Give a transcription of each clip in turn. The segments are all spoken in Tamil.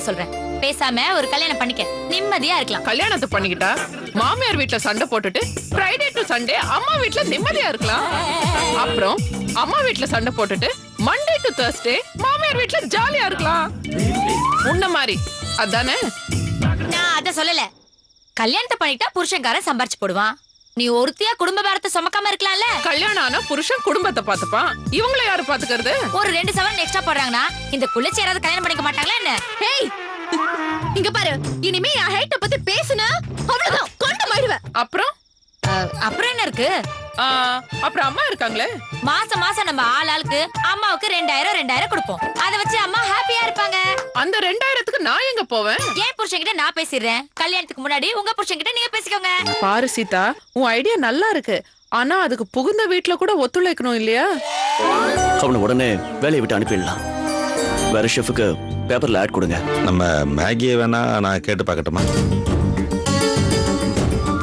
சொல்றேன். பேசாம ஒரு கல்யாணம் பண்ணிக்க, நிம்மதியா இருக்கலாம். கல்யாணத்தை பண்ணிக்கிட்டா மாமியார் வீட்டுல சண்டை போட்டுட்டு ஃப்ரைடே டு சண்டே அம்மா வீட்டுல நிம்மதியா இருக்கலாம். அப்புறம் அம்மா வீட்டுல சண்டை போட்டுட்டு மண்டே டு தர்ஸ்டே மாமியார் வீட்டுல ஜாலியா இருக்கலாம். உன்ன மாதிரி அதானே? நான் அத சொல்லல. கல்யாணத்தை பண்ணிக்கிட்டா புருஷன்காரன் சம்பாரிச்சு போடுவான். நீ ஒருத்தியா குடும்ப பாரத்தை சுமக்காம இருக்கலாம்ல. கல்யாணம் ஆனா புருஷன் குடும்பத்தை பாத்துப்பான். இவங்கள யாரு பாத்துக்கிறது? ஒரு 2 சவரன் எக்ஸ்ட்ரா போடுறாங்கன்னா இந்த குள்ளச்சி யாராவது கல்யாணம் பண்ணிக்க மாட்டாங்களா என்ன? ஹேய், இங்க பாரு, இனிமே என் ஹைட்ட பத்தி பேசுனா அவ்வளவுதான், கொண்டு மாடுவேன். அப்புறம் அப்புறம் என்ன இருக்கு? அப்புறம் அம்மா இருக்காங்களே. மாசம் மாசம் நம்ம ஆளுக்கு அம்மாவுக்கு 2000 கொடுப்போம். அத வச்சு அம்மா ஹாப்பியா இருப்பாங்க. அந்த 2000க்கு நான் எங்க போவேன்? ஏன் புருஷன்கிட்ட நான் பேசிடுறேன். கல்யாணத்துக்கு முன்னாடி உங்க புருஷன்கிட்ட நீங்க பேசிக்கோங்க. பாரு சீதா, உன் ஐடியா நல்லா இருக்கு. ஆனா அதுக்கு புகுந்த வீட்டுல கூட ஒத்துழைக்கணும் இல்லையா? அவனை உடனே வேலையை விட்டு அனுப்பிடலாம். வேற ஷெஃப்க்கு பேப்பர்ல ஆட் கொடுங்க. நம்ம மேகியை வேணா நான் கேட்டு பார்க்கட்டுமா?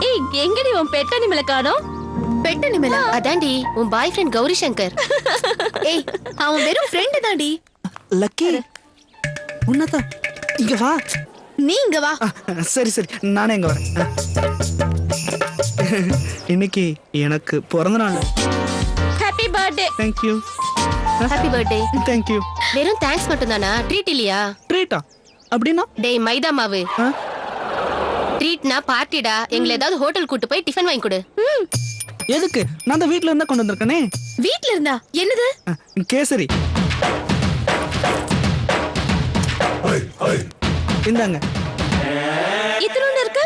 ஏய், எங்கடி உன் பெட் அனிமலை காணோம்? பெட் அனிமலா? அதான்டி உன் பாய் ஃப்ரெண்ட் கௌரி சங்கர். ஏய், அவன் வெறும் ஃப்ரெண்ட் தான்டி. லக்கி உன்னதான் இங்க வா. நீ இங்க வா. சரி சரி, நானே இங்க வரேன். இன்னைக்கு எனக்கு பிறந்த நாள். Happy birthday. Thank you. Happy birthday. Thank you. வெறும் தேங்க்ஸ் மட்டும் தானா? ட்ரீட் இல்லையா? ட்ரீட்டா? அப்படின்னா? டேய் மைதா மாவு. ட்ரீட்னா பார்ட்டிடா. எங்களை ஏதாவது ஹோட்டல் கூட்டு போய் டிஃபன் வாங்கி கொடு. எதுக்கு? நான் தான் வீட்ல இருந்தா கொண்டு வந்திருக்கனே. வீட்ல இருந்தா? என்னது? கேசரி. இந்தாங்க. இத்தனோண்டு இருக்கு?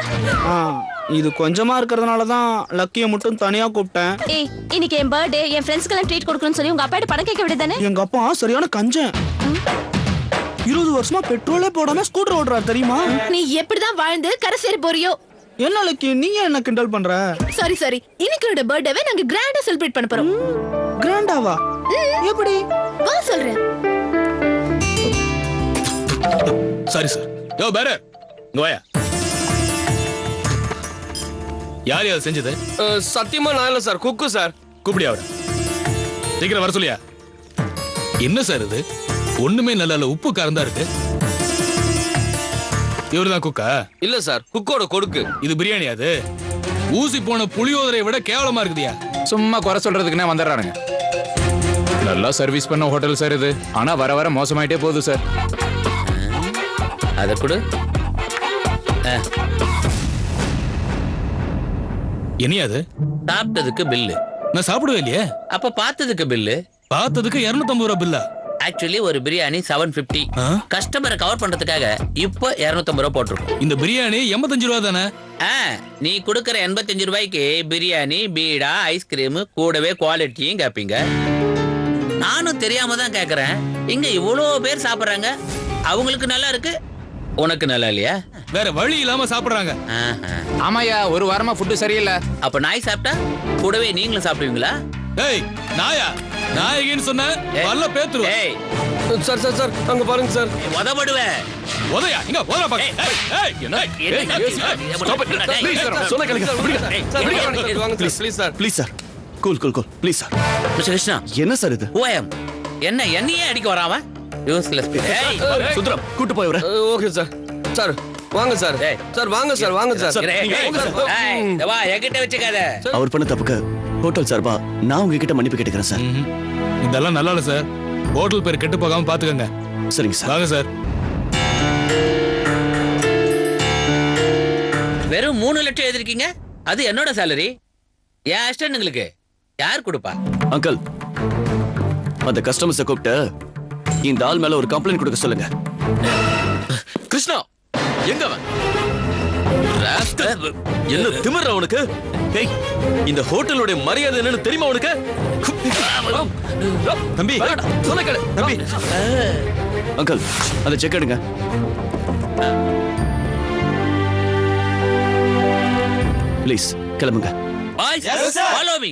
இது கொஞ்சமா இருக்கிறதுனால தான் லக்கியை மட்டும் தனியா கூப்பிட்டேன். ஏய், இன்னைக்கு என் பர்த்டே, என் ஃப்ரெண்ட்ஸ்க்கு எல்லாம் ட்ரீட் கொடுக்கணும்னு சொல்லி உங்க அப்பாட்ட பணம் கேட்க விடுதானே? எங்க அப்பா சரியான கஞ்சன். 20 வருஷமா பெட்ரோலே போடாம ஸ்கூட்டர் ஓட்டுறாரு தெரியுமா? நீ எப்படிதான் வாழ்ந்து கரை சேர போறியோ? என்ன லக்கி, நீங்க என்ன கிண்டல் பண்ற? சாரி சாரி, இன்னைக்கு என்னோட பர்த்டேவை நாங்க கிராண்டா செலிப்ரேட் பண்ண போறோம். கிராண்டாவா? எப்படி? வா சொல்றேன். Sorry sir. யோ பேரர், இங்க வாயா. யார் யார் செஞ்சது? சத்தியமா நான் இல்ல சார், குக்கு சார். கூப்பிடியா அவரை? சீக்கிரம் வர சொல்லியா. என்ன சார் இது? ஒண்ணுமே நல்லா இல்ல, உப்பு காரம் தான் இருக்கு. இவருதான் குக்கா? இல்ல சார், குக்கோட கொடுக்கு. இது பிரியாணி. அது ஊசி போன புளியோதரை விட கேவலமா இருக்குதியா. சும்மா குறை சொல்றதுக்குன்னே வந்துடுறானுங்க. நல்லா சர்வீஸ் பண்ண ஹோட்டல் சார் இது. ஆனா வர வர மோசமாயிட்டே போகுது சார். அத கொடு. என்னையா அது? சாப்பிட்டதுக்கு பில்லு. நான் சாப்பிடவே இல்லையே. அப்ப பார்த்ததுக்கு பில்லு? பார்த்ததுக்கு 250 ரூபா பில்லா? ஆக்சுவலி ஒரு பிரியாணி 750. கஸ்டமரை கவர் பண்றதுக்காக இப்போ 250 ரூபா போட்டிருக்கோம். இந்த பிரியாணி 85 ரூபா தானே? நீ கொடுக்கற 85 ரூபாய்க்கு பிரியாணி, பீடா, ஐஸ்கிரீம் கூடவே குவாலிட்டியும் கேப்பீங்க. நானும் தெரியாம தான் கேக்குறேன். இங்க இவ்வளோ பேர் சாப்பிடுறாங்க, அவங்களுக்கு நல்லா இருக்கு, உனக்கு நல்லா இல்லையா? வேற வழி இல்லாம சாப்பிடுறாங்க. ஆமாயா, ஒரு வாரமா ஃபுட்டு சரியில்லை. அப்ப நாய் சாப்பிட்டா கூடவே நீங்களும் சாப்பிடுவீங்களா? ஏய் நாயா, நாயகின்னு சொன்ன வல்ல பேத்துரு. ஏய் சார் சார் சார், அங்க பாருங்க சார். உதபடுவேன். உதயா இங்க உதற பாக்க. ஏய் என்ன? சொன்ன கேளுங்க. வாங்க sir, please sir. Please sir. Cool cool cool. Please sir. Mister Krishna, என்ன சார் இது? ஓஎம் என்ன என்னையே அடிக்க வராம? யூஸ்லெஸ். ஏய் சுந்தரம், கூட்டு போய் வர. Okay sir. சார் வாங்க சார். சார் வாங்க சார், வாங்க சார். ஏய் வா, என்கிட்ட வச்சுக்காத. அவர் பண்ண தப்புக்கு ஹோட்டல் சார்பா நான் உங்ககிட்ட மன்னிப்பு கேட்டுக்கிறேன் சார். இதெல்லாம் நல்லா இல்ல சார். ஹோட்டல் பேர் கெட்டு போகாம பாத்துக்கங்க. சரிங்க சார். வாங்க சார். வெறும் 3 லட்சம் எழுதிருக்கீங்க. அது என்னோட சேலரி. என் அசிஸ்டன்ட்ங்களுக்கு யார் கொடுப்பா? அங்கிள், அந்த கஸ்டமர்ஸை கூப்பிட்டு இந்த ஆள் மேல ஒரு கம்ப்ளைண்ட் கொடுக்க சொல்லுங்க. கிருஷ்ணா, எங்க அவன்? என்ன திமிர்ற உனக்கு? ஏய், இந்த ஹோட்டலோட மரியாதை என்னன்னு தெரியுமா உனக்கு? தம்பி சொல்ல கேளு. தம்பி, அங்கிள், அந்த செக் எடுங்க. ப்ளீஸ் கிளம்புங்க. Boys, follow me.